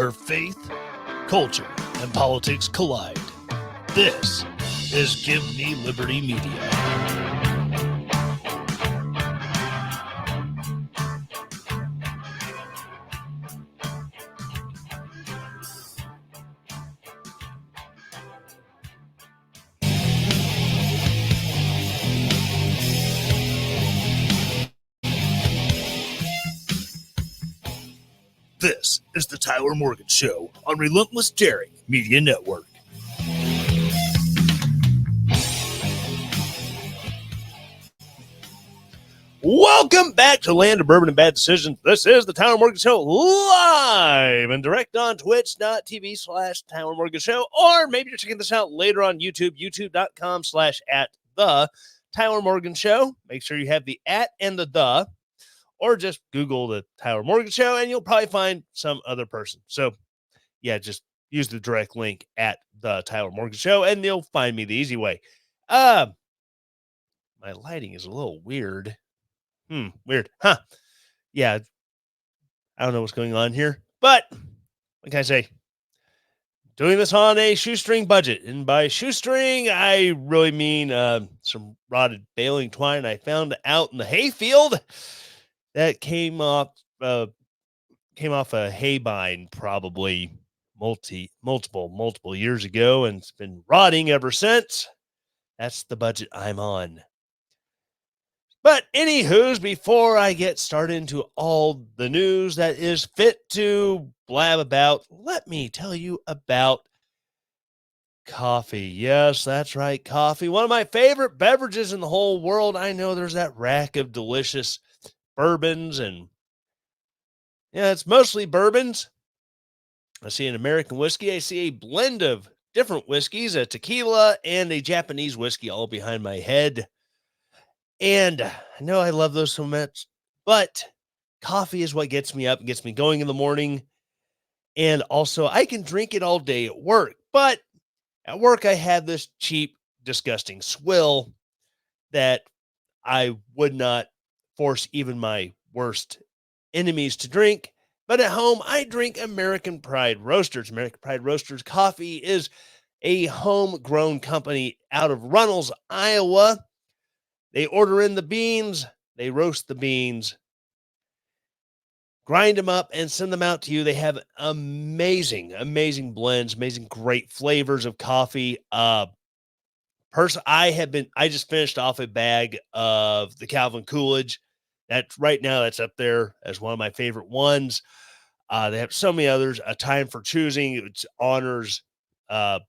where faith, culture, and politics collide. This is Give Me Liberty Media. This is the Tyler Morgan Show on Relentless Daring Media Network. Welcome back to Land of Bourbon and Bad Decisions. This is the Tyler Morgan Show live and direct on twitch.tv/Tyler Morgan Show, or maybe you're checking this out later on YouTube, youtube.com/@the Tyler Morgan Show. Make sure you have the @ and the, or just Google the Tyler Morgan Show and you'll probably find some other person. So yeah, just use the direct link at the Tyler Morgan Show and you'll find me the easy way. My lighting is a little weird. Weird. Yeah, I don't know what's going on here, but what can I say? Doing this on a shoestring budget. And by shoestring, I really mean some rotted baling twine I found out in the hayfield that came off a haybind probably multiple years ago, and it's been rotting ever since. That's the budget I'm on. But anywho's, before I get started into all the news that is fit to blab about, let me tell you about coffee. Yes, that's right, coffee. One of my favorite beverages in the whole world. I know there's that rack of delicious bourbons, and yeah, it's mostly bourbons. I see an American whiskey. I see a blend of different whiskeys, a tequila and a Japanese whiskey all behind my head. And I know I love those so much, but coffee is what gets me up and gets me going in the morning. And also, I can drink it all day at work. But at work, I have this cheap, disgusting swill that I would not force even my worst enemies to drink. But at home, I drink American Pride Roasters. American Pride Roasters coffee is a homegrown company out of Runnels, Iowa. They order in the beans, they roast the beans, grind them up, and send them out to you. They have amazing blends, great flavors of coffee. I just finished off a bag of the Calvin Coolidge. That's up there as one of my favorite ones. They have so many others. A Time for Choosing, it honors Ronald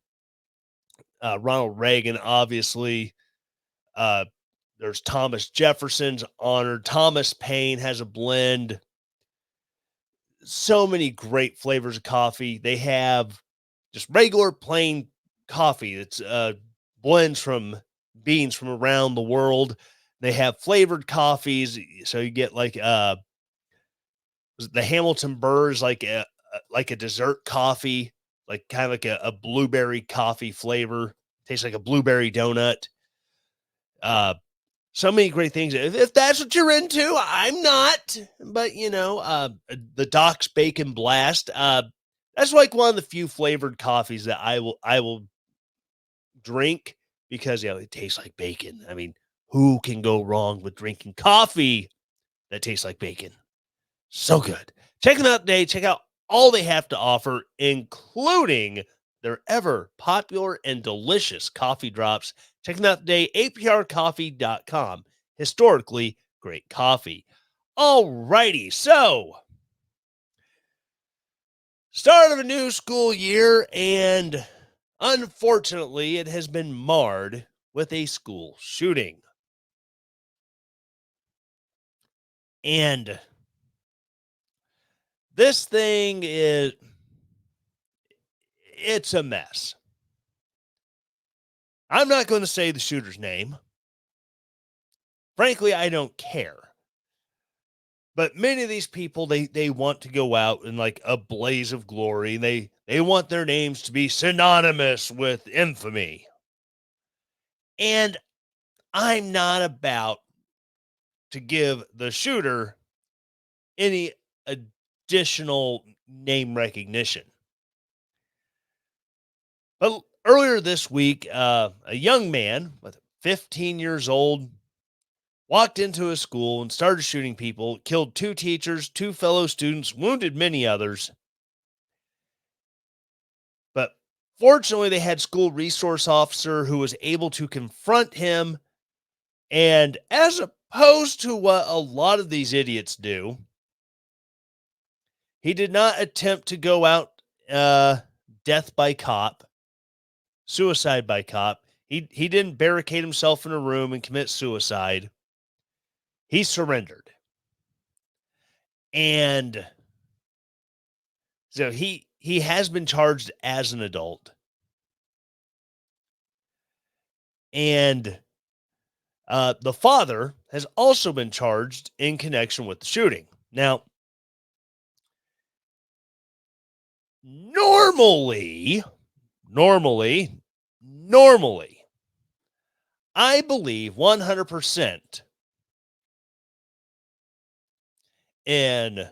Reagan, obviously. There's Thomas Jefferson's honored. Thomas Paine has a blend. So many great flavors of coffee. They have just regular plain coffee. It's blends from beans from around the world. They have flavored coffees. So you get like the Hamilton Burrs, like a dessert coffee, like kind of like a blueberry coffee flavor. Tastes like a blueberry donut. So many great things. If that's what you're into, I'm not. But, the Doc's Bacon Blast, that's like one of the few flavored coffees that I will drink because, it tastes like bacon. I mean, who can go wrong with drinking coffee that tastes like bacon? So good. Check them out today. Check out all they have to offer, including their ever popular and delicious coffee drops. Check them out today, aprcoffee.com. Historically great coffee. All righty, so start of a new school year, and unfortunately, it has been marred with a school shooting. And this thing it's a mess. I'm not going to say the shooter's name. Frankly, I don't care. But many of these people, they want to go out in like a blaze of glory. They want their names to be synonymous with infamy. And I'm not about to give the shooter any additional name recognition. But earlier this week, a young man with 15 years old walked into a school and started shooting people, killed two teachers, two fellow students, wounded many others. But fortunately, they had school resource officer who was able to confront him. And as opposed to what a lot of these idiots do, he did not attempt to go out death by cop, suicide by cop. He didn't barricade himself in a room and commit suicide. He surrendered. And so he has been charged as an adult. And the father has also been charged in connection with the shooting. Now, normally, I believe 100% in,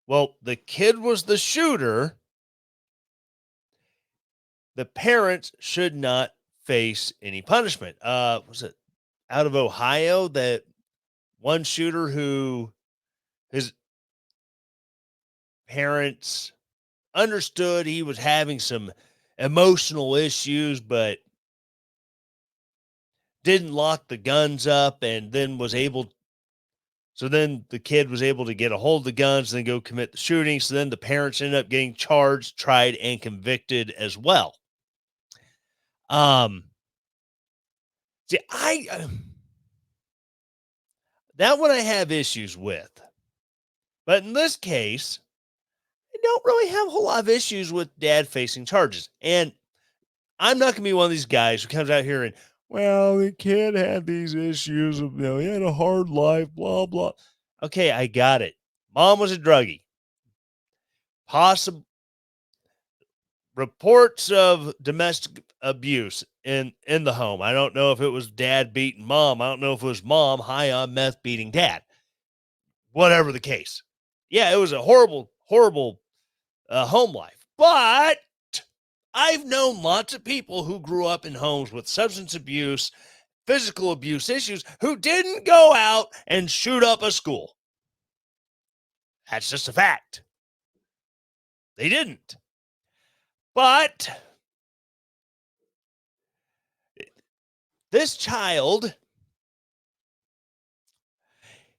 well, the kid was the shooter. The parents should not face any punishment. Was it out of Ohio that one shooter who his parents understood he was having some emotional issues, but didn't lock the guns up and then was able. So then the kid was able to get a hold of the guns and then go commit the shooting. So then the parents ended up getting charged, tried, and convicted as well. Um, see, that one I have issues with, but in this case, I don't really have a whole lot of issues with dad facing charges. And I'm not going to be one of these guys who comes out here and, well, the kid had these issues of, he had a hard life, blah, blah. Okay, I got it. Mom was a druggie. Possible reports of domestic abuse in the home. I don't know if it was dad beating mom. I don't know if it was mom high on meth beating dad. Whatever the case. Yeah, it was a horrible home life. But I've known lots of people who grew up in homes with substance abuse, physical abuse issues who didn't go out and shoot up a school. That's just a fact. They didn't. But this child,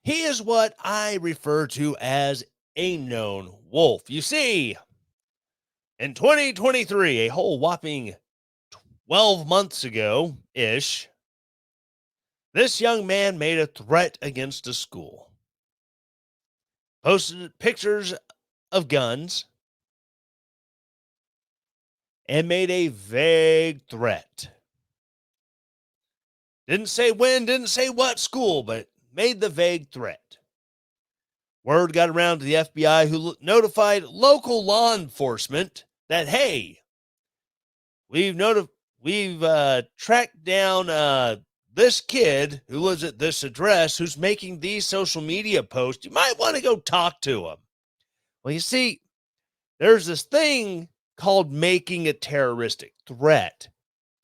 he is what I refer to as a known wolf. You see, in 2023, a whole whopping 12 months ago ish, this young man made a threat against a school, posted pictures of guns, and made a vague threat. Didn't say when, didn't say what school, but made the vague threat. Word got around to the FBI, who notified local law enforcement that, hey, we've tracked down this kid who lives at this address who's making these social media posts. You might want to go talk to him. Well, you see, there's this thing called making a terroristic threat.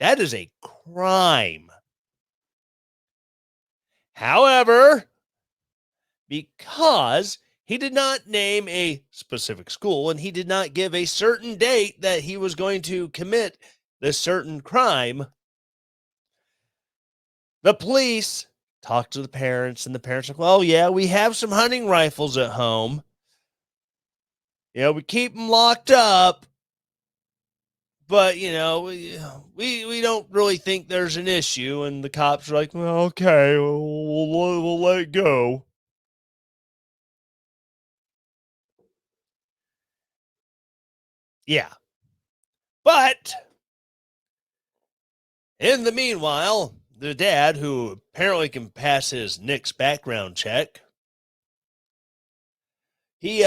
That is a crime. However, because he did not name a specific school and he did not give a certain date that he was going to commit this certain crime, the police talked to the parents, and the parents are like, well, yeah, we have some hunting rifles at home. We keep them locked up, but, we don't really think there's an issue. And the cops are like, well, okay, we'll let it go. Yeah. But in the meanwhile, the dad, who apparently can pass his NICS background check, he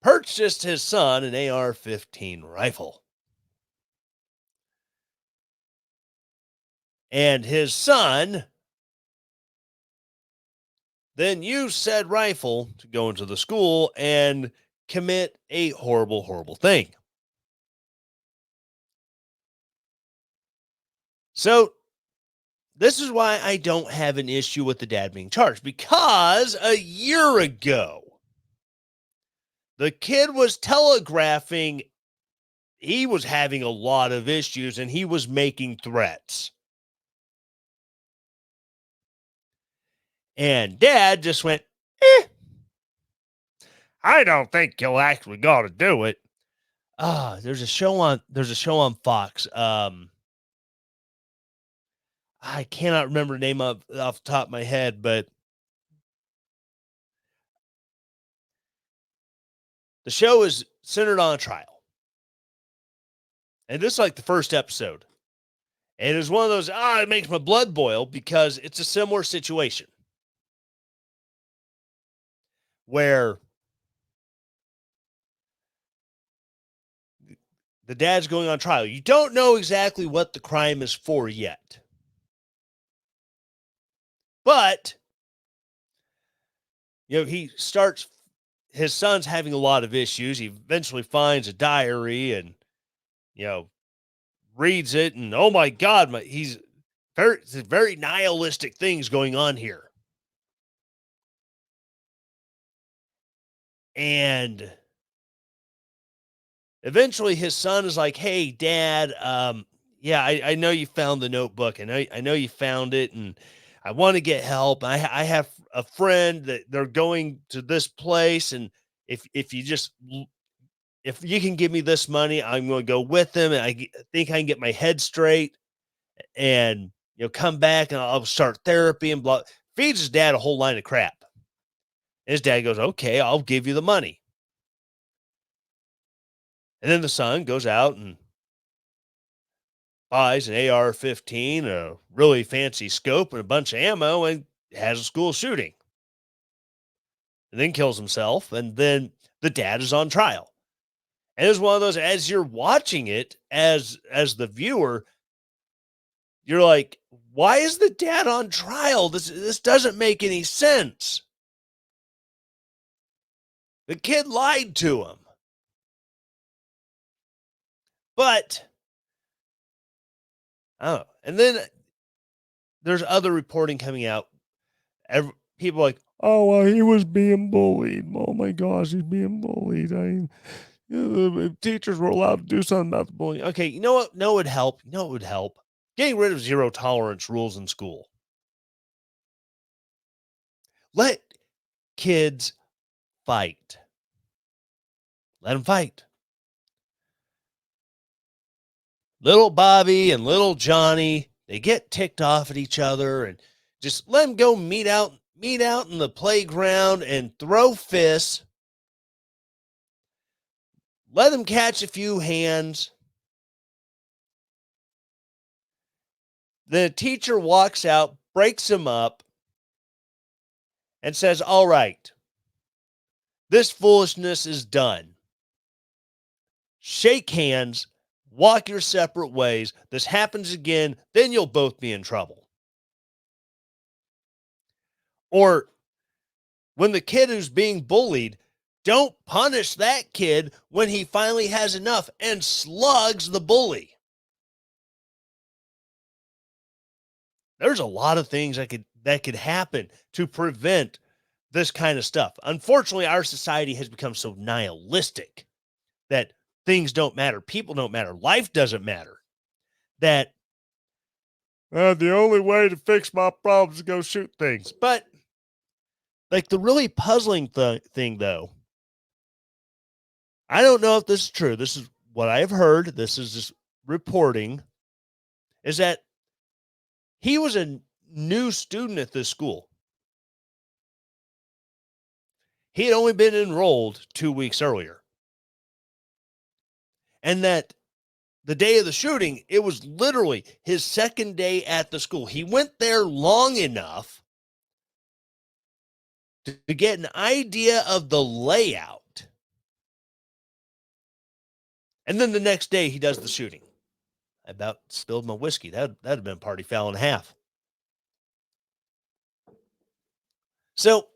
purchased his son an AR-15 rifle. And his son then use said rifle to go into the school and commit a horrible, horrible thing. So, this is why I don't have an issue with the dad being charged, because a year ago, the kid was telegraphing he was having a lot of issues and he was making threats. And dad just went, I don't think you'll actually got to do it. There's a show on Fox. I cannot remember the name of off the top of my head, but the show is centered on a trial. And this is like the first episode. And it's one of those, it makes my blood boil because it's a similar situation where the dad's going on trial. You don't know exactly what the crime is for yet. But, his son's having a lot of issues. He eventually finds a diary and, reads it. And, oh my God, he's very nihilistic things going on here. And eventually his son is like, hey, Dad, I know you found the notebook, and I know you found it, and I want to get help. I have a friend that they're going to this place, and if you can give me this money, I'm going to go with them, and I think I can get my head straight, and come back, and I'll start therapy and blah. Feeds his dad a whole line of crap. His dad goes, okay, I'll give you the money. And then the son goes out and buys an AR-15, a really fancy scope, and a bunch of ammo, and has a school shooting. And then kills himself, and then the dad is on trial. And it's one of those, as you're watching it, as the viewer, you're like, why is the dad on trial? This doesn't make any sense. The kid lied to him. But, oh, and then there's other reporting coming out. People are like, oh, well, he was being bullied. Oh my gosh, he's being bullied. Teachers were allowed to do something about the bullying. Okay, you know what? No, it would help. You know what would help? Getting rid of zero tolerance rules in school. Let kids fight. Let them fight. Little Bobby and little Johnny, they get ticked off at each other, and just let them go meet out in the playground and throw fists. Let them catch a few hands. The teacher walks out, breaks them up, and says, all right, this foolishness is done. Shake hands, walk your separate ways. This happens again, then you'll both be in trouble. Or when the kid who's being bullied, don't punish that kid when he finally has enough and slugs the bully. There's a lot of things that could happen to prevent this kind of stuff. Unfortunately, our society has become so nihilistic that things don't matter, people don't matter, life doesn't matter, that the only way to fix my problems is to go shoot things. But like the really puzzling thing, though, I don't know if this is true. This is what I have heard. This is just reporting, is that he was a new student at this school. He had only been enrolled 2 weeks earlier. And that the day of the shooting, it was literally his second day at the school. He went there long enough to get an idea of the layout. And then the next day he does the shooting. I about spilled my whiskey. That'd have been a party foul and a half. So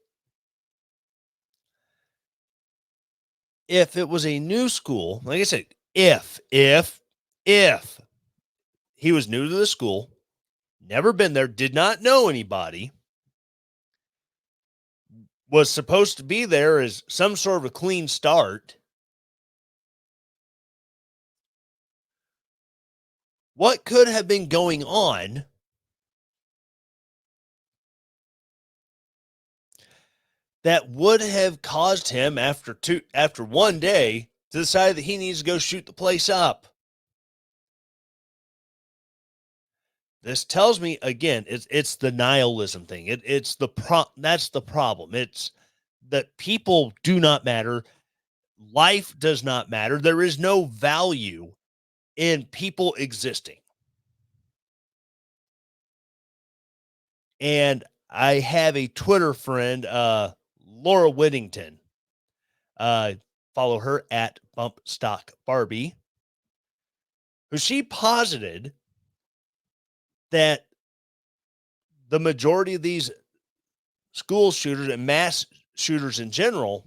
if it was a new school, like I said, if he was new to the school, never been there, did not know anybody, was supposed to be there as some sort of a clean start, what could have been going on that would have caused him after one day to decide that he needs to go shoot the place up? This tells me again, it's the nihilism thing. That's the problem. It's that people do not matter. Life does not matter. There is no value in people existing. And I have a Twitter friend, Laura Whittington. Uh, Follow her at Bump Stock Barbie, who she posited that the majority of these school shooters and mass shooters in general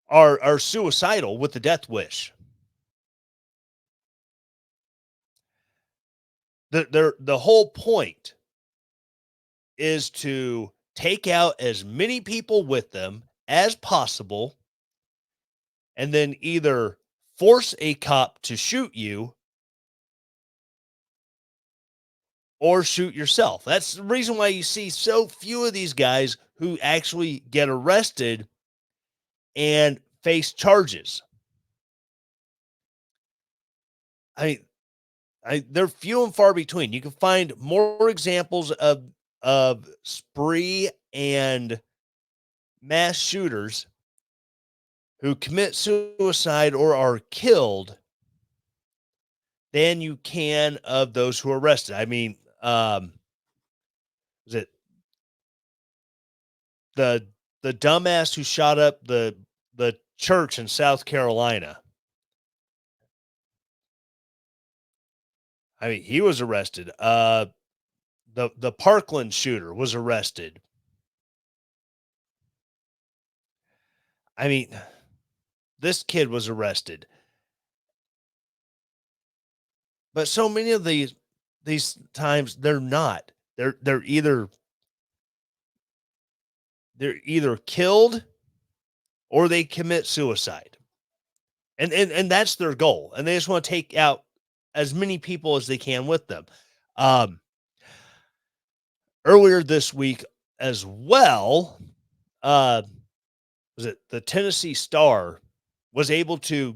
are suicidal with the death wish. The whole point is to take out as many people with them as possible and then either force a cop to shoot you or shoot yourself. That's the reason why you see so few of these guys who actually get arrested and face charges. I mean, they're few and far between. You can find more examples of spree and mass shooters who commit suicide or are killed than you can of those who are arrested. I mean, was it the dumbass who shot up the church in South Carolina? I mean, he was arrested. The Parkland shooter was arrested. I mean, this kid was arrested. But so many of these times they're not. They're either killed or they commit suicide. And that's their goal. And they just want to take out as many people as they can with them. Um, Earlier this week as well, uh, was it the Tennessee Star was able to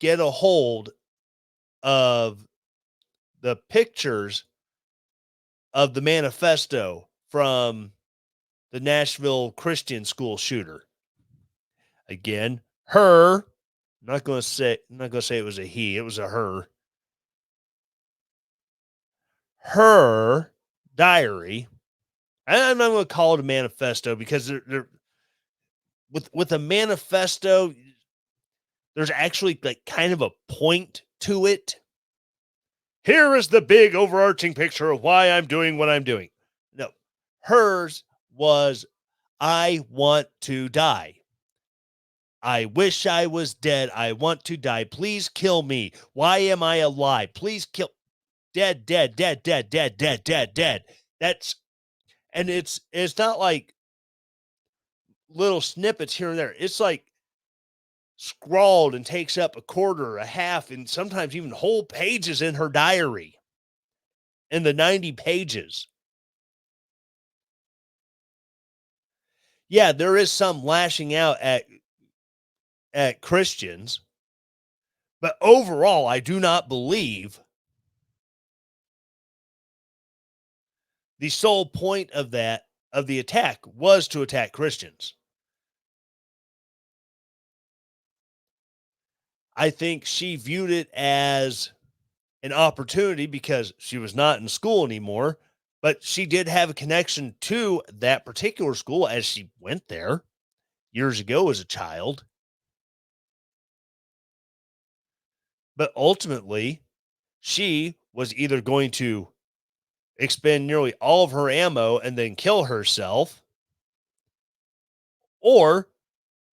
get a hold of the pictures of the manifesto from the Nashville Christian school shooter. Again, her. I'm not going to say it was a he. It was a her. Her diary. And I'm not going to call it a manifesto because they're with a manifesto, there's actually like kind of a point to it. Here is the big overarching picture of why I'm doing what I'm doing. No, hers was, I want to die. I wish I was dead. I want to die. Please kill me. Why am I alive? Please kill. Dead, dead, dead, dead, dead, dead, dead, dead. That's and it's not like little snippets here and there. It's like scrawled and takes up a quarter, a half, and sometimes even whole pages in her diary in the 90 pages. Yeah, there is some lashing out at Christians, but overall, I do not believe the sole point of the attack was to attack Christians. I think she viewed it as an opportunity because she was not in school anymore, but she did have a connection to that particular school as she went there years ago as a child. But ultimately, she was either going to expend nearly all of her ammo and then kill herself, or,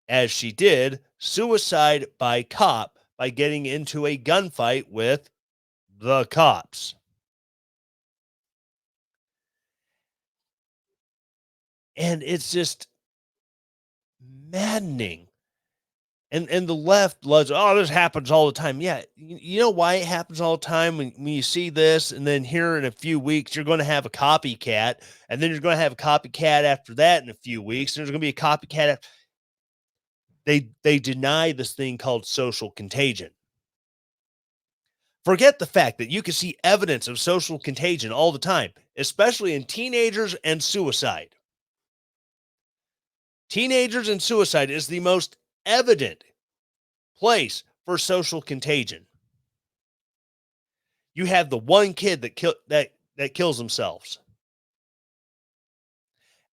as she did, suicide by cop by getting into a gunfight with the cops. And it's just maddening. And the left loves, oh, this happens all the time. Yeah, you know why it happens all the time when you see this, and then here in a few weeks you're going to have a copycat, and then you're going to have a copycat after that in a few weeks. And there's going to be a copycat. They deny this thing called social contagion. Forget the fact that you can see evidence of social contagion all the time, especially in teenagers and suicide. Teenagers and suicide is the most evident place for social contagion. You have the one kid that kills themselves.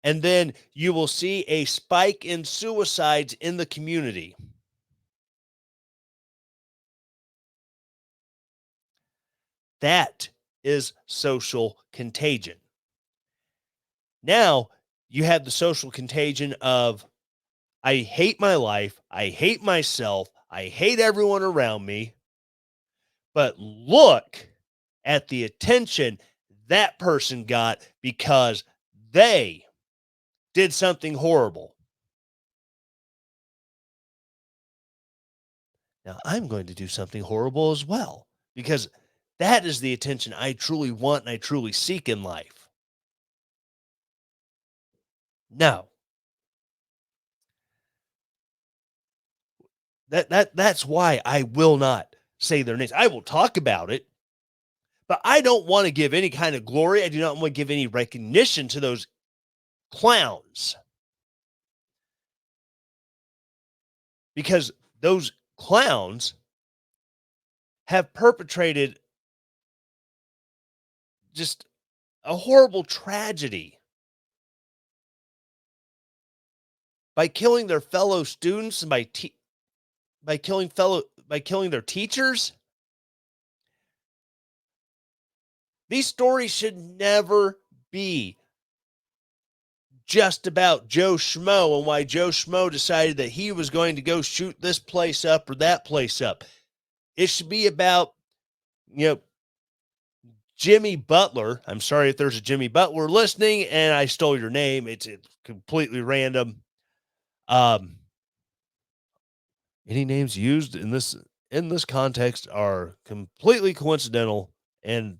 And then you will see a spike in suicides in the community. That is social contagion. Now you have the social contagion of, I hate my life, I hate myself, I hate everyone around me. But look at the attention that person got because they did something horrible. Now I'm going to do something horrible as well because that is the attention I truly want and I truly seek in life. No, that's why I will not say their names. I will talk about it, but I don't want to give any kind of glory. I do not want to give any recognition to those clowns because those clowns have perpetrated just a horrible tragedy by killing their fellow students and by killing their teachers. These stories should never be just about Joe Schmo and why Joe Schmo decided that he was going to go shoot this place up or that place up. It should be about, you know, Jimmy Butler. I'm sorry if there's a Jimmy Butler listening and I stole your name. It's completely random. Any names used in this context are completely coincidental, and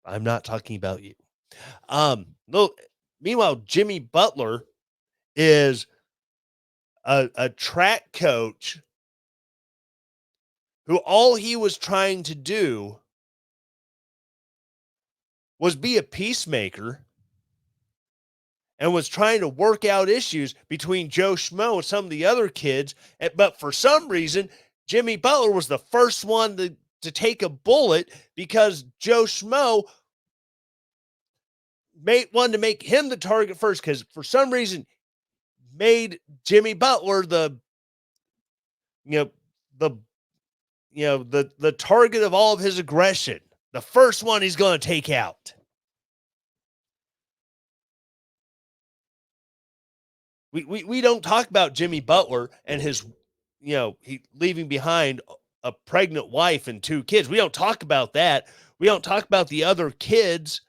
I'm not talking about you. No, meanwhile, Jimmy Butler is a track coach who all he was trying to do was be a peacemaker and was trying to work out issues between Joe Schmo and some of the other kids. But for some reason, Jimmy Butler was the first one to take a bullet because Joe Schmo wanted to make him the target first because for some reason made Jimmy Butler the the target of all of his aggression, the first one he's going to take out. We don't talk about Jimmy Butler and his, he leaving behind a pregnant wife and 2 kids. We don't talk about that. We don't talk about the other kids.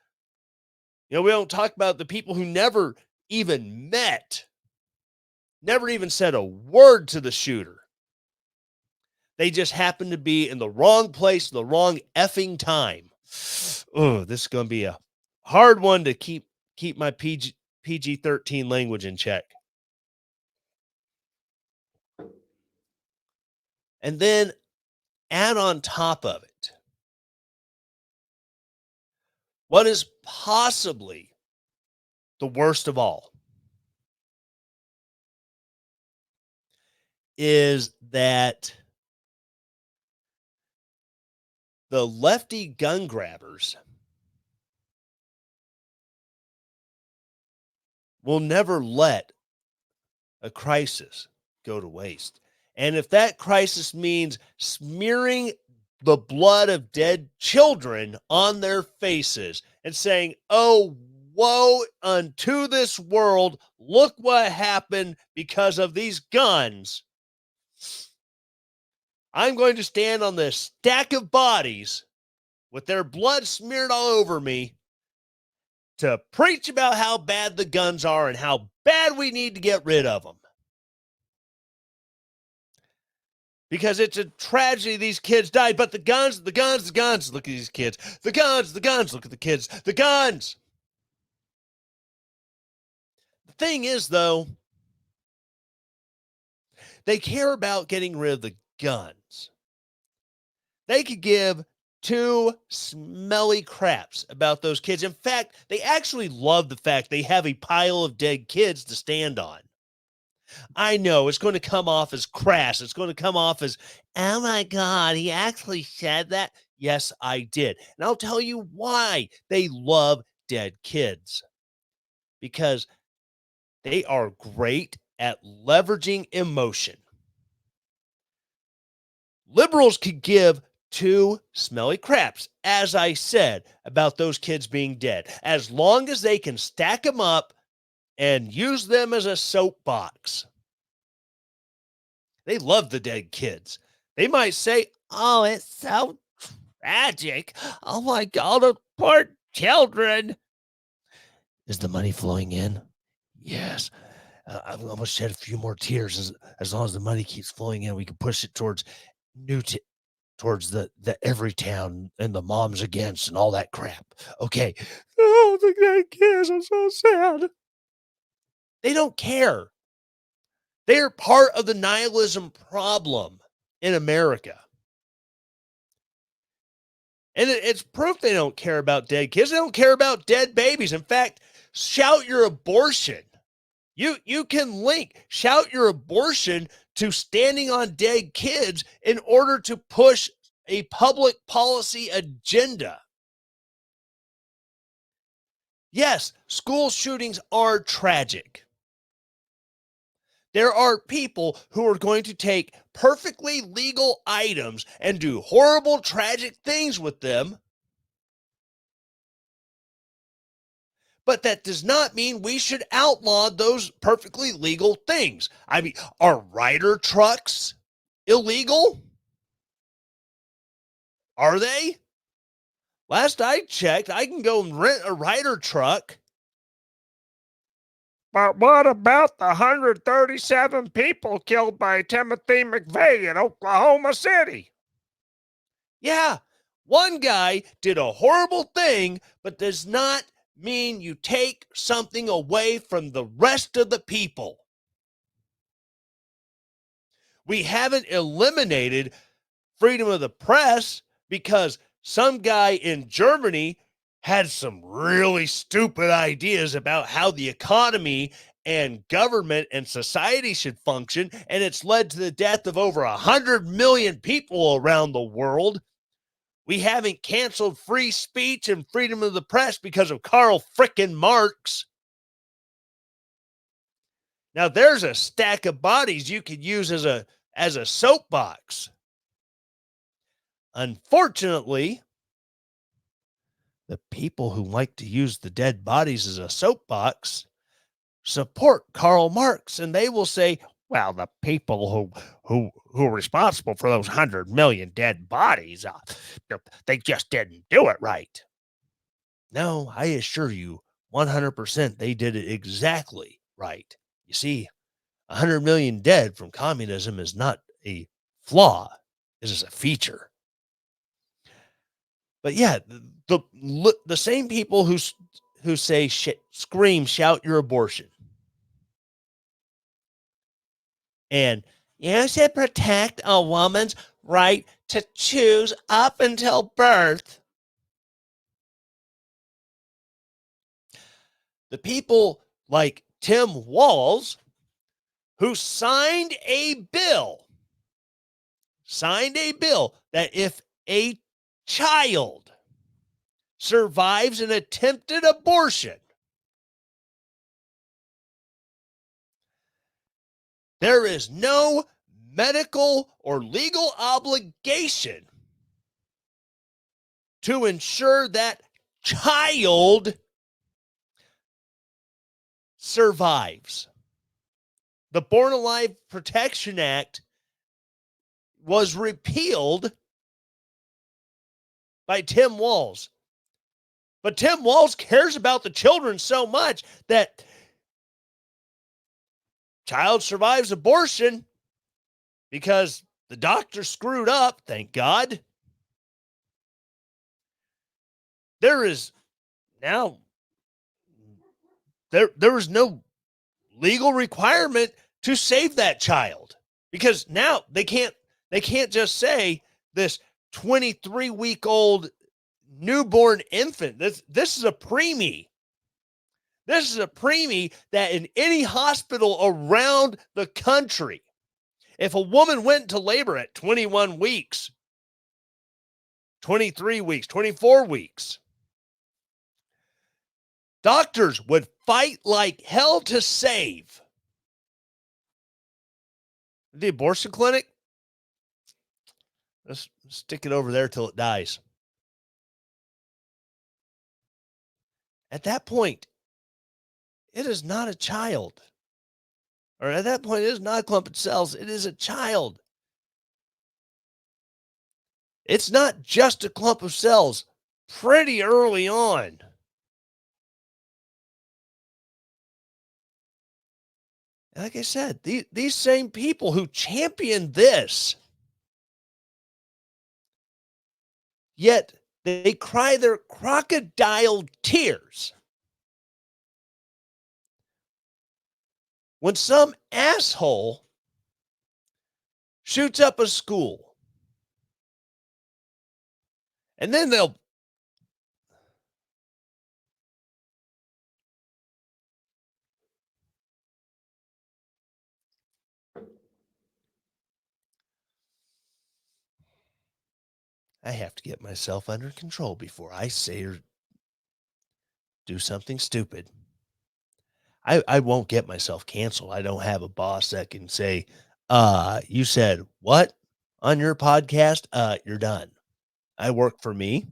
We don't talk about the people who never even met, never even said a word to the shooter. They just happened to be in the wrong place, the wrong effing time. Oh, this is going to be a hard one to keep my PG-13 language in check. And then add on top of it what is possibly the worst of all is that the lefty gun grabbers will never let a crisis go to waste. And if that crisis means smearing the blood of dead children on their faces and saying, oh, woe unto this world. Look what happened because of these guns. I'm going to stand on this stack of bodies with their blood smeared all over me to preach about how bad the guns are and how bad we need to get rid of them. Because it's a tragedy these kids died, but the guns, look at these kids. The guns, look at the kids. The guns. The thing is, though, they care about getting rid of the guns. They could give two smelly craps about those kids. In fact, they actually love the fact they have a pile of dead kids to stand on. I know it's going to come off as crass. It's going to come off as, oh my God, he actually said that. Yes, I did. And I'll tell you why they love dead kids. Because they are great at leveraging emotion. Liberals could give two smelly craps, as I said, about those kids being dead, as long as they can stack them up and use them as a soapbox. They love the dead kids. They might say, oh, it's so tragic. Oh my God, those poor children. Is the money flowing in? Yes. I'm going to shed a few more tears as long as the money keeps flowing in. We can push it towards towards the every town and the moms against and all that crap. Okay. Oh, the dead kids are so sad. They don't care. They are part of the nihilism problem in America. And it's proof they don't care about dead kids. They don't care about dead babies. In fact, shout your abortion. You can link shout your abortion to standing on dead kids in order to push a public policy agenda. Yes, school shootings are tragic. There are people who are going to take perfectly legal items and do horrible, tragic things with them. But that does not mean we should outlaw those perfectly legal things. I mean, are Ryder trucks illegal? Are they? Last I checked, I can go and rent a Ryder truck. But what about the 137 people killed by Timothy McVeigh in Oklahoma City? Yeah, one guy did a horrible thing, but does not mean you take something away from the rest of the people. We haven't eliminated freedom of the press because some guy in Germany had some really stupid ideas about how the economy and government and society should function, and it's led to the death of over 100 million people around the world. We haven't canceled free speech and freedom of the press because of Karl frickin' Marx. Now there's a stack of bodies you could use as a soapbox. Unfortunately, the people who like to use the dead bodies as a soapbox support Karl Marx, and they will say, well, the people who are responsible for those 100 million dead bodies, they just didn't do it right. No, I assure you, 100% they did it exactly right. You see, 100 million dead from communism is not a flaw, it is a feature. But yeah, the same people who say scream, shout your abortion, and you should protect a woman's right to choose up until birth. The people like Tim Walz, who signed a bill that if a child survives an attempted abortion, there is no medical or legal obligation to ensure that child survives. The Born Alive Protection Act was repealed by Tim Walz. But Tim Walz cares about the children so much that child survives abortion because the doctor screwed up, thank God. There is now, there is no legal requirement to save that child, because now they can't just say this 23-week-old newborn infant. This is a preemie. This is a preemie that in any hospital around the country, if a woman went into labor at 21 weeks, 23 weeks, 24 weeks, doctors would fight like hell to save. The abortion clinic, let's stick it over there till it dies. At that point, it is not a child. Or at that point, it is not a clump of cells. It is a child. It's not just a clump of cells pretty early on. Like I said, these same people who champion this, yet they cry their crocodile tears when some asshole shoots up a school. And then I have to get myself under control before I say or do something stupid. I won't get myself canceled. I don't have a boss that can say, you said what on your podcast? You're done. I work for me.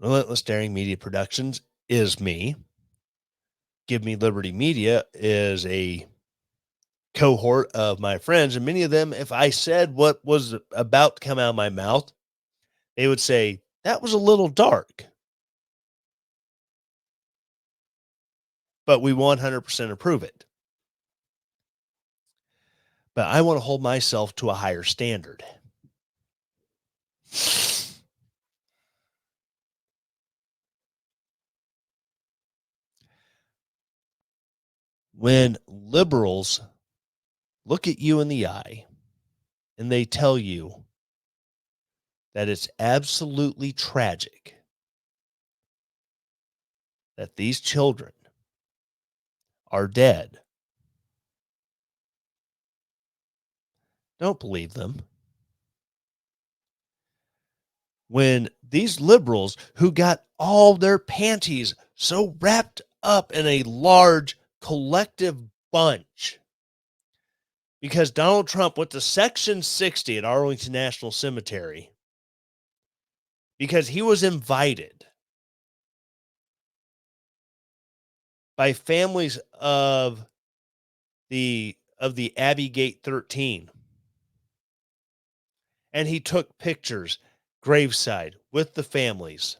Relentless Daring Media Productions is me. Give Me Liberty Media is a cohort of my friends, and many of them, if I said what was about to come out of my mouth, they would say, that was a little dark. But we 100% approve it. But I want to hold myself to a higher standard. When liberals look at you in the eye and they tell you that it's absolutely tragic that these children are dead, don't believe them. When these liberals who got all their panties so wrapped up in a large collective bunch because Donald Trump went to Section 60 at Arlington National Cemetery because he was invited by families of the Abbey Gate 13. And he took pictures graveside with the families.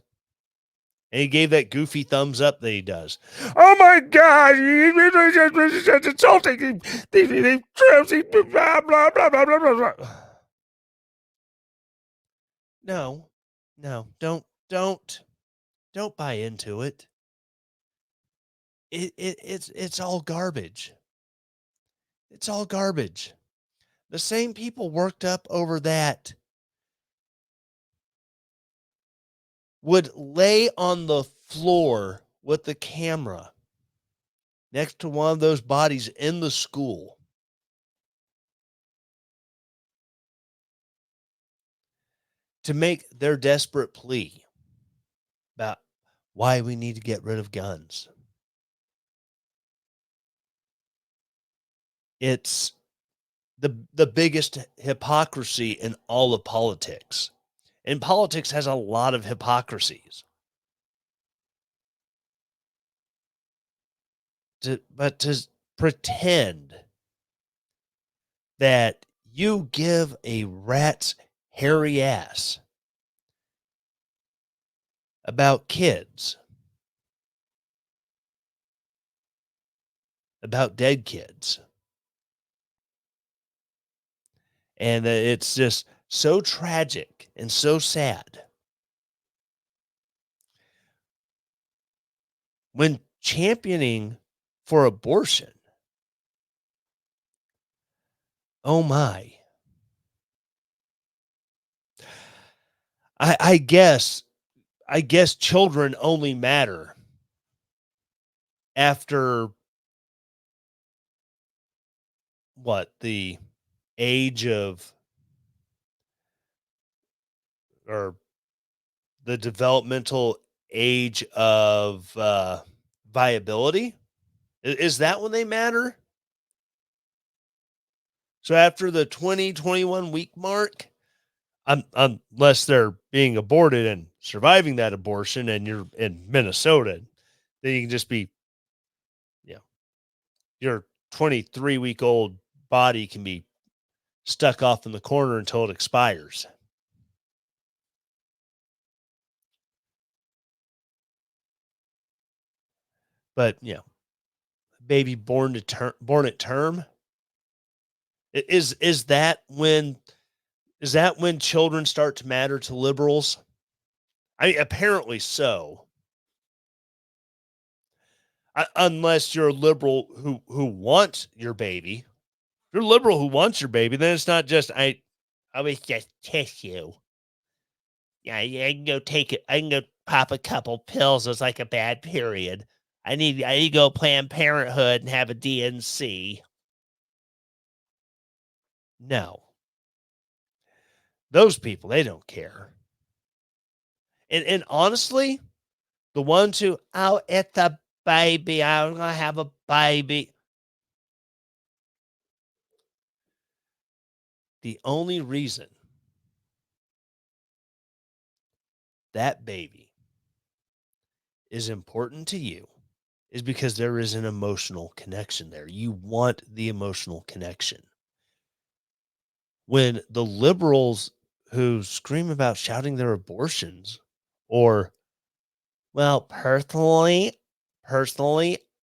And he gave that goofy thumbs up that he does. Oh my God! It's insulting. They blah blah blah blah blah blah. No, don't buy into it. It's all garbage. It's all garbage. The same people worked up over that would lay on the floor with the camera next to one of those bodies in the school to make their desperate plea about why we need to get rid of guns. It's the biggest hypocrisy in all of politics. And politics has a lot of hypocrisies. but to pretend that you give a rat's hairy ass about kids, about dead kids, and that it's just so tragic and so sad when championing for abortion. Oh my. I guess children only matter after what, the age of, or the developmental age of viability? Is that when they matter? So after the 20, 21 week mark, unless they're being aborted and surviving that abortion and you're in Minnesota, then you can just be, you know, your 23-week-old body can be stuck off in the corner until it expires. But, baby born at term, is that when children start to matter to liberals? I mean, apparently so. Unless you're a liberal who wants your baby. If you're a liberal who wants your baby, then it's not just I was just tissue. Yeah, yeah, I can go take it. I can go pop a couple pills. It's like a bad period. I need to go Planned Parenthood and have a DNC. No, those people, they don't care. And honestly, the ones who, oh, it's a baby. I'm gonna have a baby. The only reason that baby is important to you is because there is an emotional connection there. You want the emotional connection. When the liberals who scream about shouting their abortions, or, well, personally,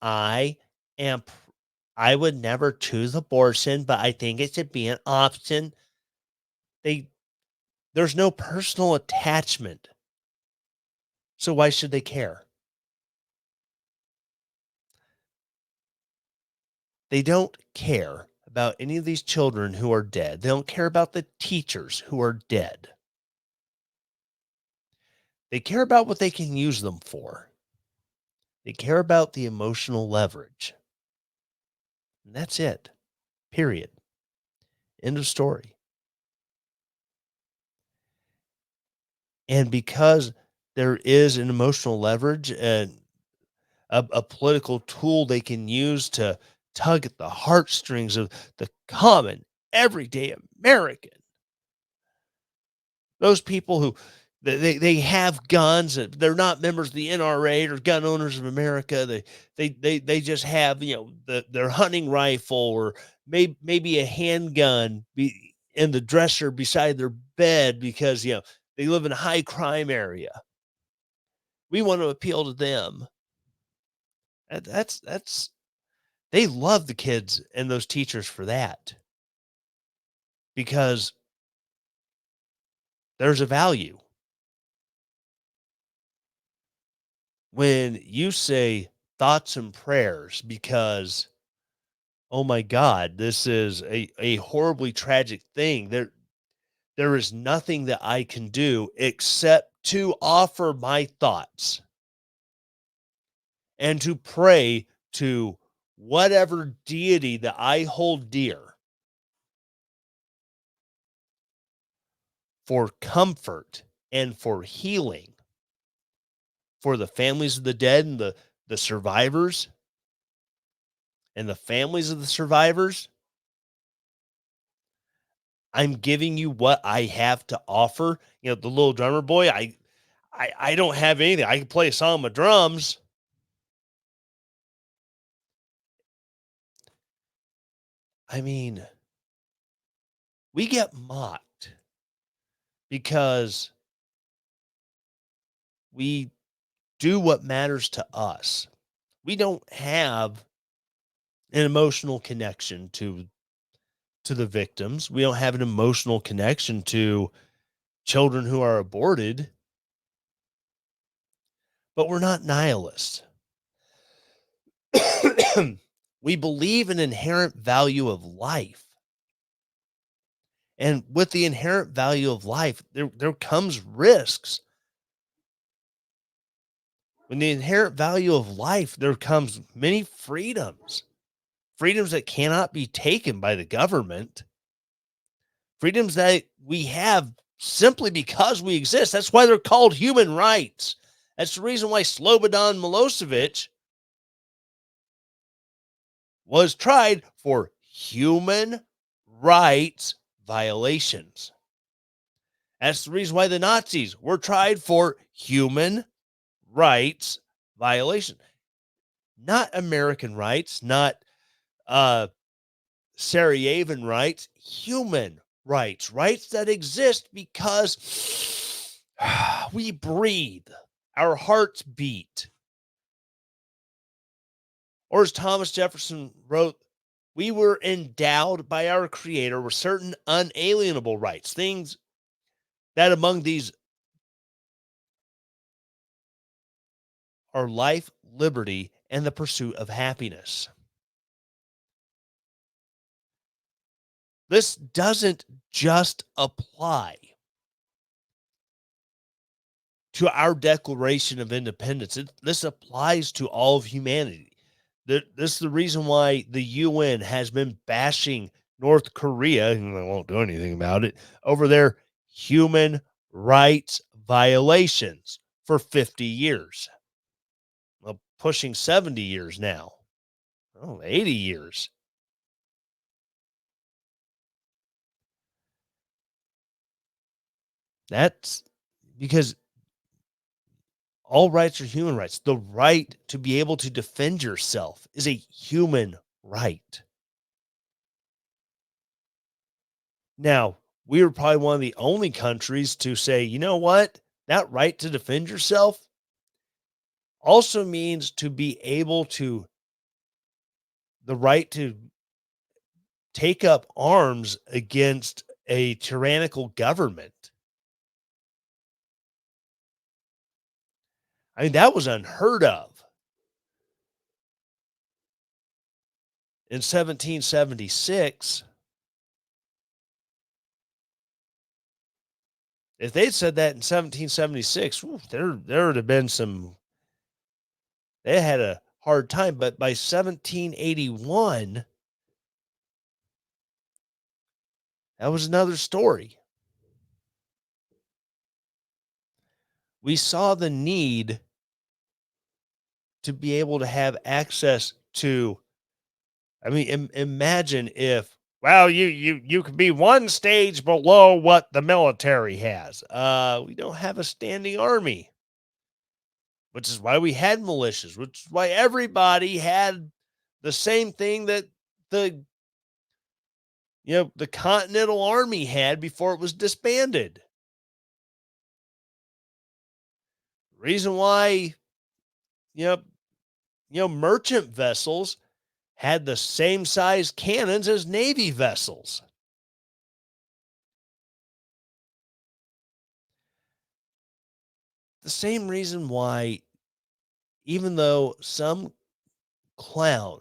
am I would never choose abortion, but I think it should be an option. They There's no personal attachment. So why should they care? They don't care about any of these children who are dead. They don't care about the teachers who are dead. They care about what they can use them for. They care about the emotional leverage. And that's it. Period. End of story. And because there is an emotional leverage and a political tool they can use to tug at the heartstrings of the common, everyday American, those people who they have guns, and they're not members of the NRA or Gun Owners of America. They just have, their hunting rifle, or maybe a handgun in the dresser beside their bed because they live in a high crime area. We want to appeal to them. That's they love the kids and those teachers for that, because there's a value when you say thoughts and prayers, because, oh my God, this is a horribly tragic thing. There is nothing that I can do except to offer my thoughts and to pray to whatever deity that I hold dear for comfort and for healing for the families of the dead and the survivors and the families of the survivors. I'm giving you what I have to offer. The little drummer boy, I don't have anything. I can play a song with drums. I mean, we get mocked because we do what matters to us. We don't have an emotional connection to the victims. We don't have an emotional connection to children who are aborted, but we're not nihilists. We believe in inherent value of life. And with the inherent value of life, there comes risks. When the inherent value of life, there comes many freedoms, freedoms that cannot be taken by the government, freedoms that we have simply because we exist. That's why they're called human rights. That's the reason why Slobodan Milosevic was tried for human rights violations. That's the reason why the Nazis were tried for human rights violation, not American rights, not uh, Sarajevan rights, human rights, rights that exist because we breathe, our hearts beat. Or as Thomas Jefferson wrote, we were endowed by our Creator with certain unalienable rights, things that among these are life, liberty, and the pursuit of happiness. This doesn't just apply to our Declaration of Independence. This applies to all of humanity. This is the reason why the UN has been bashing North Korea, and they won't do anything about it, over their human rights violations for 50 years. Well, pushing 70 years now. Oh, 80 years. That's because all rights are human rights. The right to be able to defend yourself is a human right. Now, we were probably one of the only countries to say, you know what? That right to defend yourself also means to be able to, the right to take up arms against a tyrannical government. I mean, that was unheard of in 1776. If they'd said that in 1776, there would have been some, they had a hard time. But by 1781, that was another story. We saw the need to be able to have access to, I mean, imagine if, well, you could be one stage below what the military has. We don't have a standing army, which is why we had militias, which is why everybody had the same thing that the the Continental Army had before it was disbanded. Reason why you know merchant vessels had the same size cannons as Navy vessels. The same reason why, even though some clown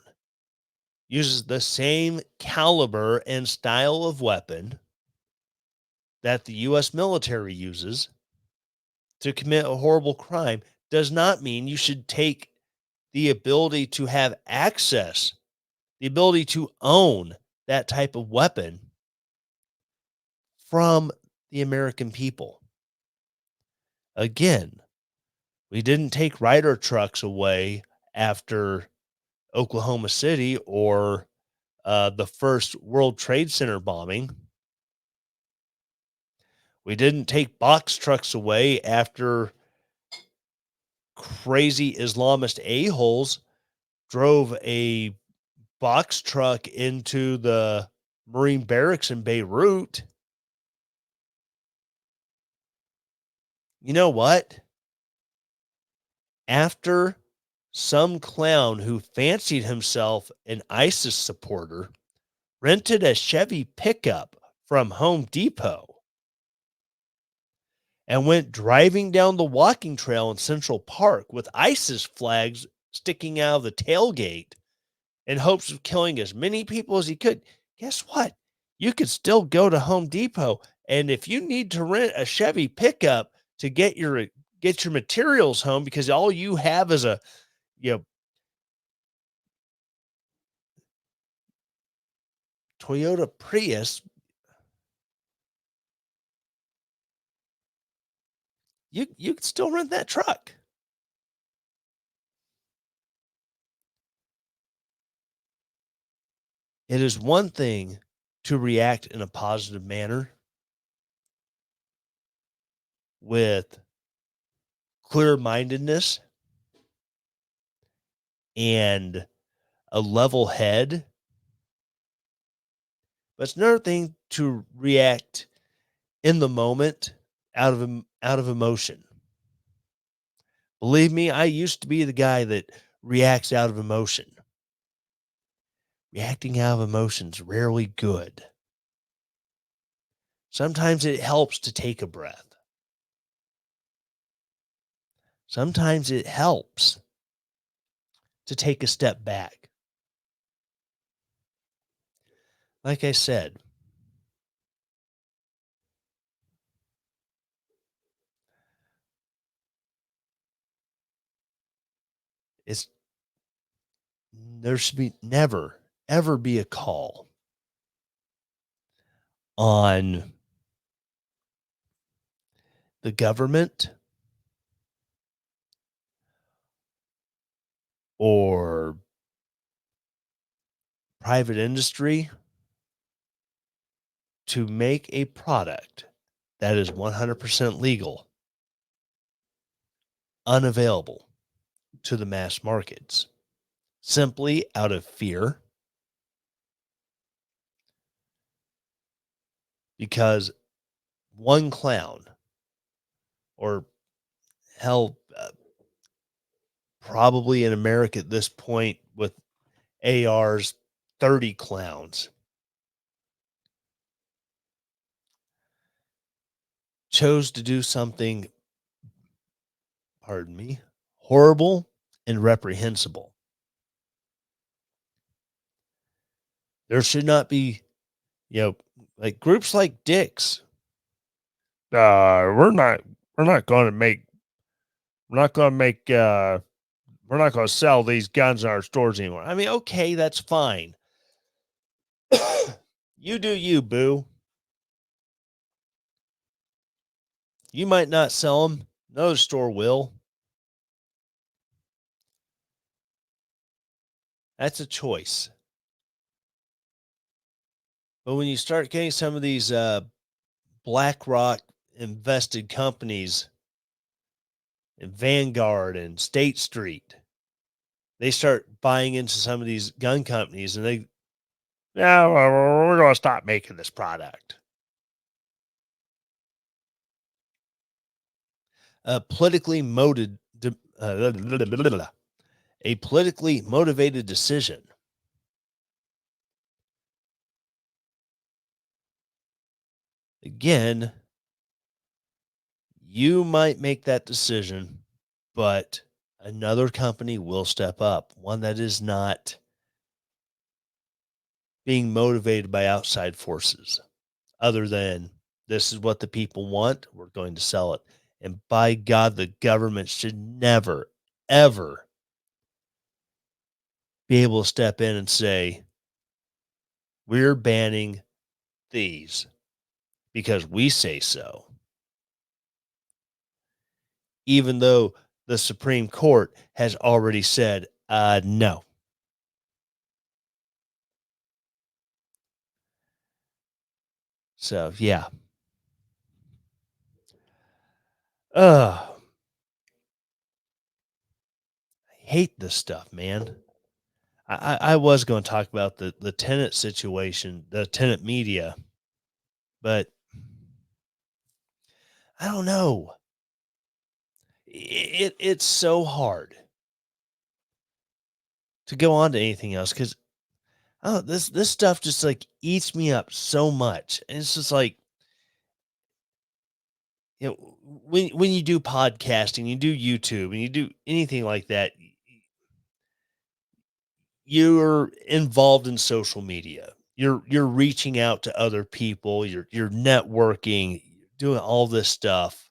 uses the same caliber and style of weapon that the US military uses to commit a horrible crime, does not mean you should take the ability to have access, the ability to own that type of weapon from the American people. Again, we didn't take Ryder trucks away after Oklahoma City or the first World Trade Center bombing. We didn't take box trucks away after crazy Islamist a-holes drove a box truck into the Marine barracks in Beirut. You know what? After some clown who fancied himself an ISIS supporter rented a Chevy pickup from Home Depot and went driving down the walking trail in Central Park with ISIS flags sticking out of the tailgate in hopes of killing as many people as he could. Guess what? You could still go to Home Depot, and if you need to rent a Chevy pickup to get your materials home because all you have is a you know Toyota Prius, you can still rent that truck. It is one thing to react in a positive manner with clear mindedness and a level head, but it's another thing to react in the moment out of emotion. Believe me, I used to be the guy that reacts out of emotion. Reacting out of emotion is rarely good. Sometimes it helps to take a breath. Sometimes it helps to take a step back. Like I said, it's there should be never ever be a call on the government or private industry to make a product that is 100% legal unavailable to the mass markets simply out of fear because one clown or hell probably in America at this point with AR's 30 clowns chose to do something, pardon me, horrible and reprehensible. There should not be, you know, like groups like Dicks. We're not we're not going to make we're not going to make we're not going to sell these guns in our stores anymore. I mean, okay, that's fine. You do you, boo. You might not sell them. Another store will. That's a choice. But when you start getting some of these BlackRock invested companies in Vanguard and State Street, they start buying into some of these gun companies and yeah, well, we're going to stop making this product. A politically motivated, a politically motivated decision. Again, you might make that decision, but another company will step up, one that is not being motivated by outside forces other than this is what the people want, we're going to sell it. And by God, the government should never, ever be able to step in and say, we're banning these because we say so, even though the Supreme Court has already said, no. So, yeah. I hate this stuff, man. I was going to talk about the tenant situation, the tenant media, but I don't know. It's so hard to go on to anything else because oh, this stuff just like eats me up so much, and it's just like when you do podcasting, you do YouTube, and you do anything like that, you're involved in social media. You're reaching out to other people. You're networking, doing all this stuff,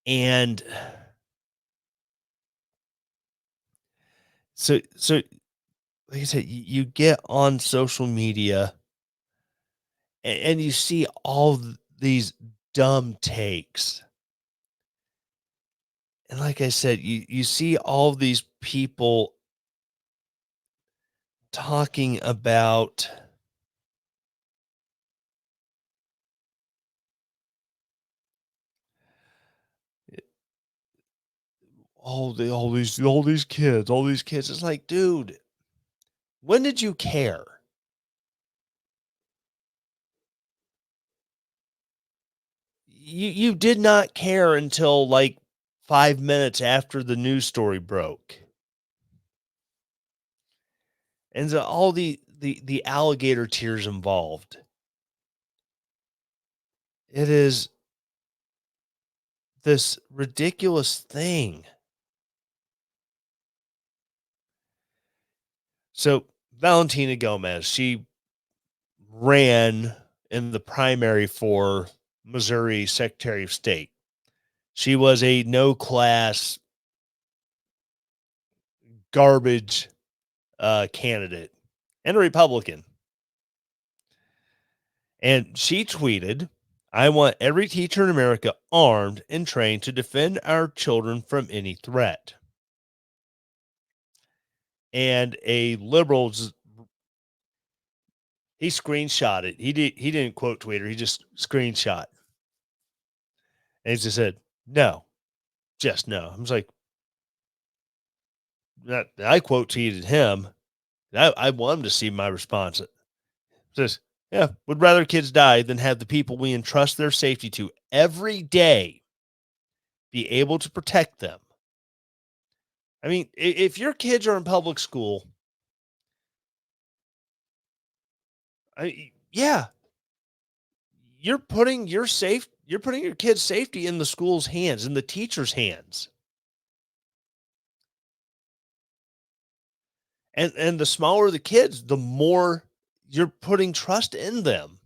and so like I said, you get on social media and you see all these dumb takes. And like I said, you see all these people talking about all these kids. It's like, dude, when did you care? You did not care until like 5 minutes after the news story broke. And so all the alligator tears involved. It is this ridiculous thing. So Valentina Gomez, she ran in the primary for Missouri Secretary of State. She was a no class garbage candidate and a Republican. And she tweeted, I want every teacher in America armed and trained to defend our children from any threat. And a liberal, he screenshot it. He didn't quote tweet her. He just screenshot. And he just said, no, just no. I was like, I quote tweeted him. I want him to see my response. It says, yeah, would rather kids die than have the people we entrust their safety to every day be able to protect them. I mean, if your kids are in public school, yeah, you're putting your kids' safety in the school's hands, in the teacher's hands. And the smaller the kids, the more you're putting trust in them.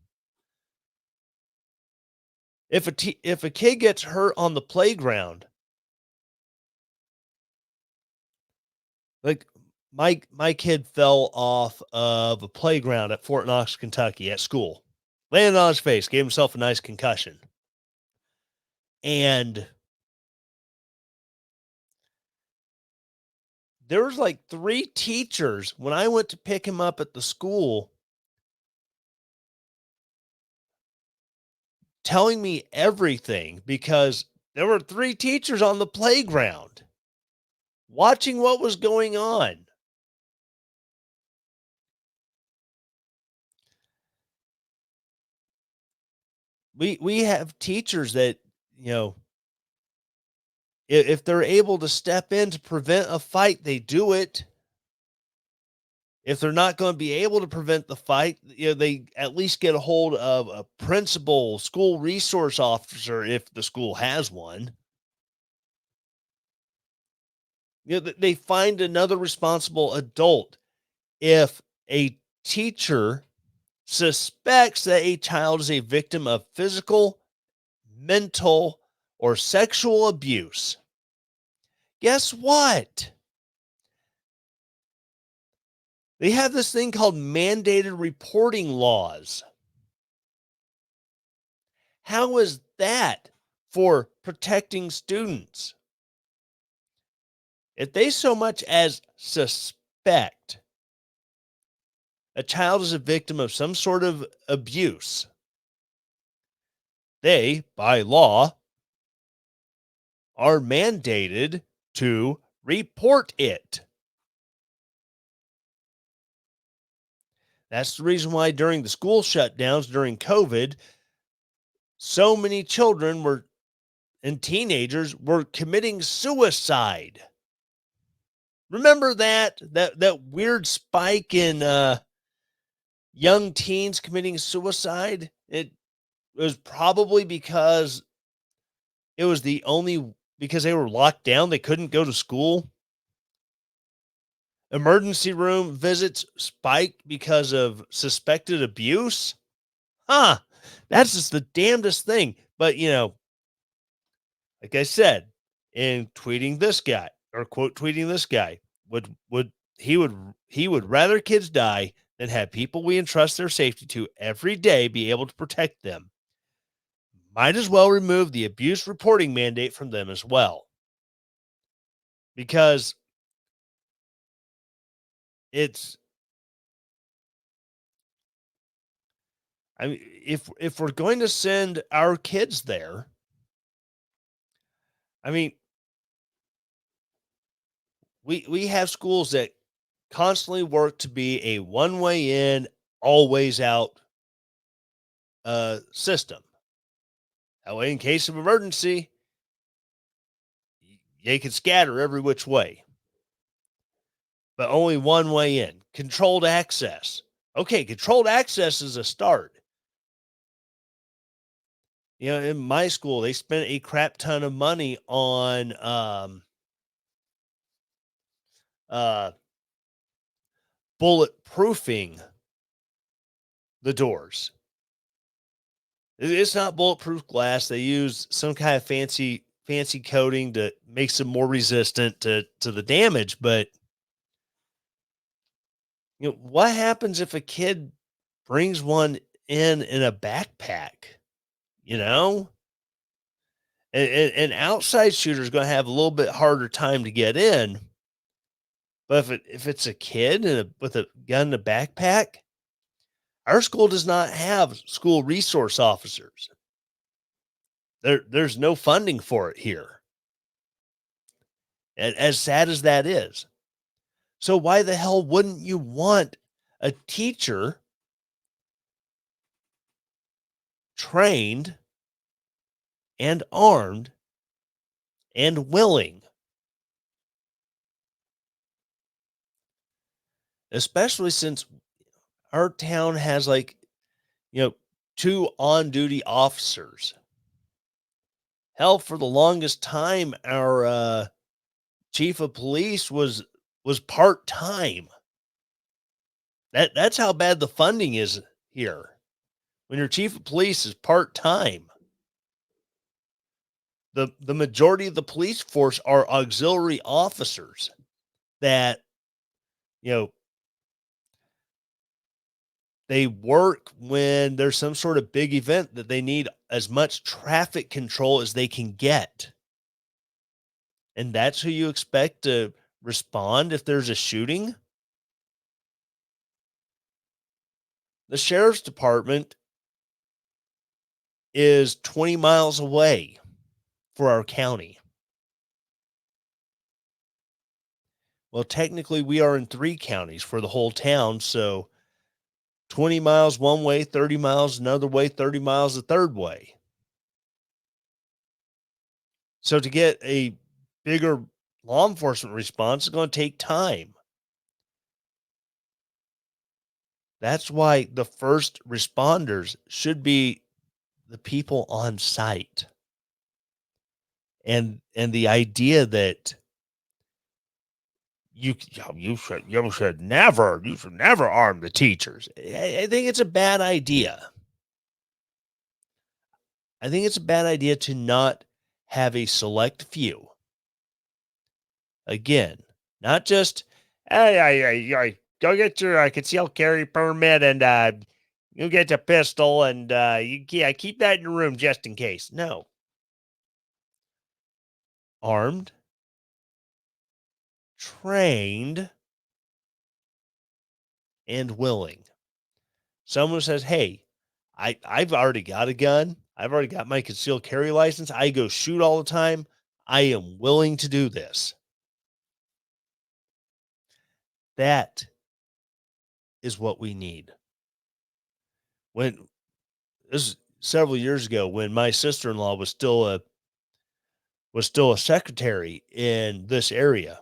If a kid gets hurt on the playground, like my kid fell off of a playground at Fort Knox, Kentucky at school. Landed on his face, gave himself a nice concussion. And there was like 3 teachers when I went to pick him up at the school telling me everything because there were 3 teachers on the playground watching what was going on. We have teachers that, you know, if they're able to step in to prevent a fight, they do it. If they're not going to be able to prevent the fight, they at least get a hold of a principal, school resource officer if the school has one. They find another responsible adult. If a teacher suspects that a child is a victim of physical, mental, or sexual abuse, guess what? They have this thing called mandated reporting laws. How is that for protecting students? If they so much as suspect a child is a victim of some sort of abuse, they, by law, are mandated to report it. That's the reason why during the school shutdowns during COVID, so many children were and teenagers were committing suicide. Remember that weird spike in young teens committing suicide? It was probably because it was the only because they were locked down, they couldn't go to school. Emergency room visits spiked because of suspected abuse. Huh. That's just the damnedest thing. But, like I said, in tweeting this guy or quote tweeting this guy, would he would rather kids die than have people we entrust their safety to every day be able to protect them. Might as well remove the abuse reporting mandate from them as well. Because it's I mean, if we're going to send our kids there, I mean, we have schools that constantly work to be a one way in, always out system. That way, in case of emergency, they can scatter every which way, but only one way in. Controlled access. Okay, controlled access is a start. In my school, they spent a crap ton of money on uh, bulletproofing the doors. It's not bulletproof glass. They use some kind of fancy coating that makes them more resistant to the damage. But what happens if a kid brings one in a backpack? You know, an outside shooter is going to have a little bit harder time to get in. But if it's a kid with a gun in a backpack, our school does not have school resource officers. There's no funding for it here. And as sad as that is. So why the hell wouldn't you want a teacher trained and armed and willing? Especially since our town has you know, two on-duty officers. Hell, for the longest time, our chief of police was part-time. That's how bad the funding is here. When your chief of police is part-time, the majority of the police force are auxiliary officers that you know they work when there's some sort of big event that they need as much traffic control as they can get. And that's who you expect to respond if there's a shooting. The sheriff's department is 20 miles away for our county. Well, technically, we are in 3 counties for the whole town. So 20 miles one way, 30 miles another way, 30 miles the third way. So to get a bigger law enforcement response is going to take time. That's why the first responders should be the people on site. And the idea that you should never arm the teachers. I think it's a bad idea. I think it's a bad idea to not have a select few. Again, not just, hey, go get your concealed carry permit and you get a pistol and keep that in your room just in case. No. Armed, trained, and willing. Someone says, hey, I've already got a gun. I've already got my concealed carry license. I go shoot all the time. I am willing to do this. That is what we need. When this is several years ago, when my sister-in-law was still a secretary in this area,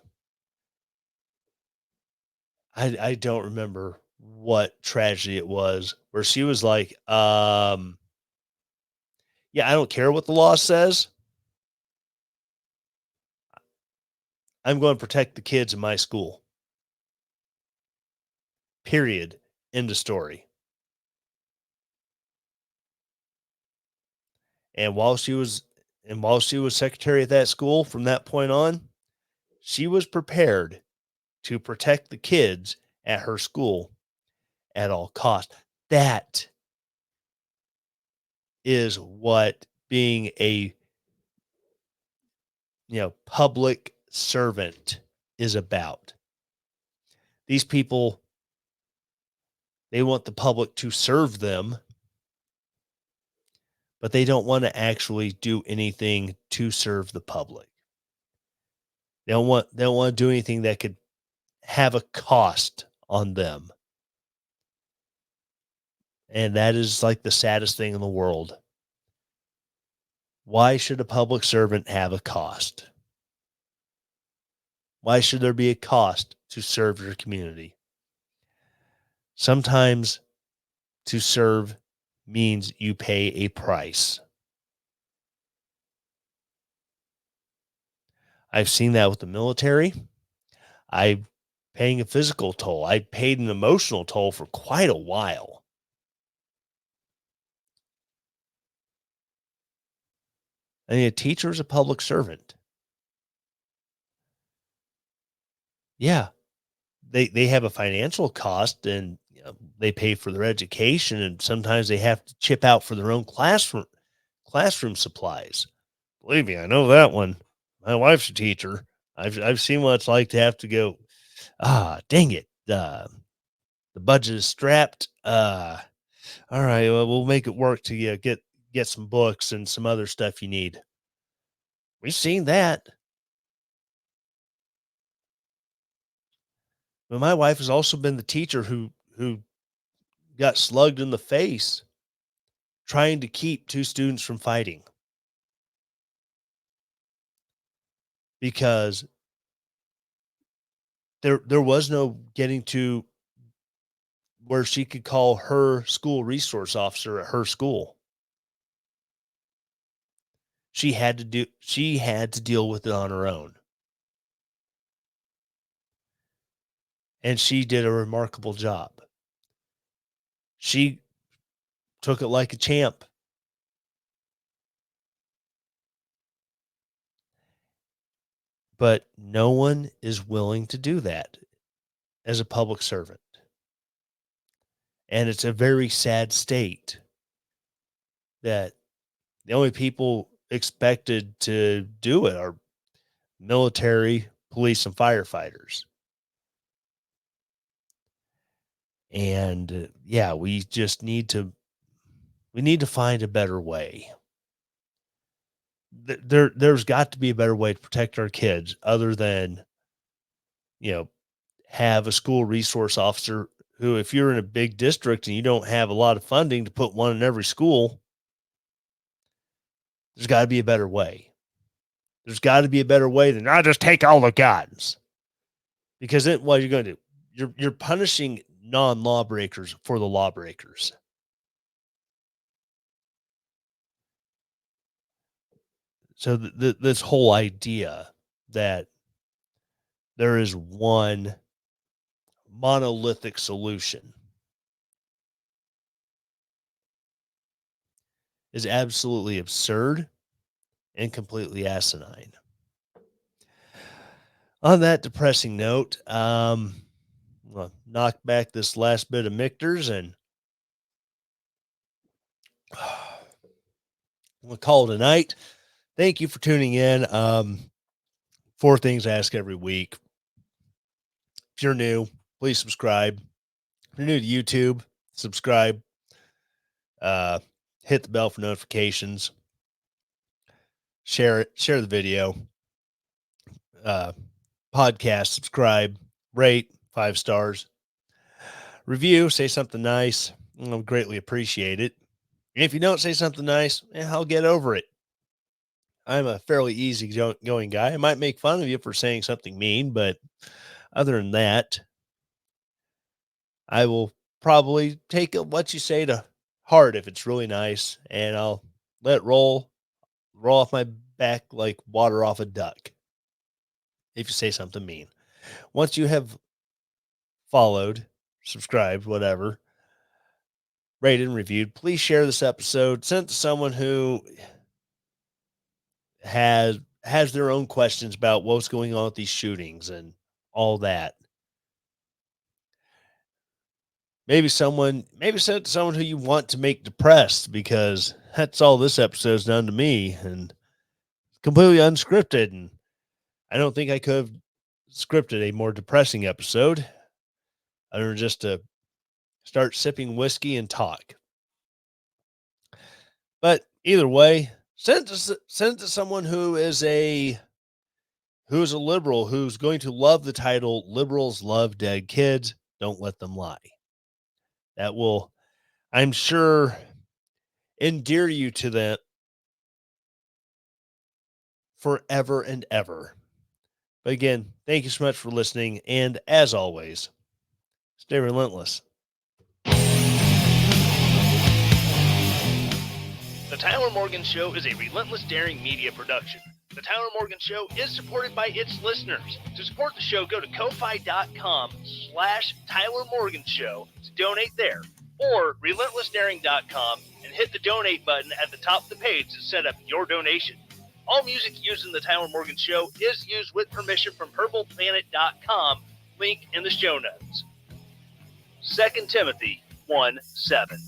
I don't remember what tragedy it was where she was like, yeah, I don't care what the law says. I'm going to protect the kids in my school. Period. End of story. And while she was secretary at that school from that point on, she was prepared to protect the kids at her school at all costs. That is what being a public servant is about. These people, they want the public to serve them, but they don't want to actually do anything to serve the public. They don't want to do anything that could have a cost on them. And that is like the saddest thing in the world. Why should a public servant have a cost? Why should there be a cost to serve your community? Sometimes to serve means you pay a price. I've seen that with the military. I'm paying a physical toll. I paid an emotional toll for quite a while. I mean, a teacher is a public servant. Yeah, they have a financial cost, and they pay for their education, and sometimes they have to chip out for their own classroom supplies. Believe me, I know that one. My wife's a teacher. I've seen what it's like to have to go. Dang it! The budget is strapped. All right, well, we'll make it work to get some books and some other stuff you need. We've seen that. But my wife has also been the teacher who got slugged in the face trying to keep two students from fighting because there was no getting to where she could call her school resource officer at her school. She had to deal with it on her own. And she did a remarkable job. She took it like a champ. But no one is willing to do that as a public servant. And it's a very sad state that the only people expected to do it are military, police, and firefighters. And yeah, we need to find a better way. There's got to be a better way to protect our kids other than, you know, have a school resource officer who, if you're in a big district and you don't have a lot of funding to put one in every school, there's got to be a better way. There's got to be a better way than I just take all the guns. Because then what you're going to do, you're punishing non-lawbreakers for the lawbreakers. So this whole idea that there is one monolithic solution is absolutely absurd and completely asinine. On that depressing note, well, knock back this last bit of Michter's and we'll call it a night. Thank you for tuning in. Four things I ask every week. If you're new, please subscribe. If you're new to YouTube, subscribe. Hit the bell for notifications. Share it. Share the video. Podcast, subscribe, rate 5 stars. review, say something nice. I'll greatly appreciate it. And if you don't say something nice, I'll get over it. I'm a fairly easygoing guy. I might make fun of you for saying something mean, but other than that, I will probably take what you say to heart if it's really nice, and I'll let it roll off my back like water off a duck if you say something mean. Once you have followed, subscribed, whatever, rated and reviewed, please share this episode. Send it to someone who has their own questions about what's going on with these shootings and all that. Maybe send it to someone who you want to make depressed, because that's all this episode's done to me, and completely unscripted. And I don't think I could have scripted a more depressing episode other than just to start sipping whiskey and talk. But either way, send it to someone who is a liberal, who's going to love the title "Liberals Love Dead Kids. Don't Let Them Lie." That will, I'm sure, endear you to them forever and ever. But again, thank you so much for listening. And as always, stay relentless. The Tyler Morgan Show is a Relentless Daring media production. The Tyler Morgan Show is supported by its listeners. To support the show, go to ko-fi.com/Tyler Morgan Show to donate there, or relentlessdaring.com and hit the donate button at the top of the page to set up your donation. All music used in the Tyler Morgan Show is used with permission from purpleplanet.com, link in the show notes. 2 Timothy 1:7.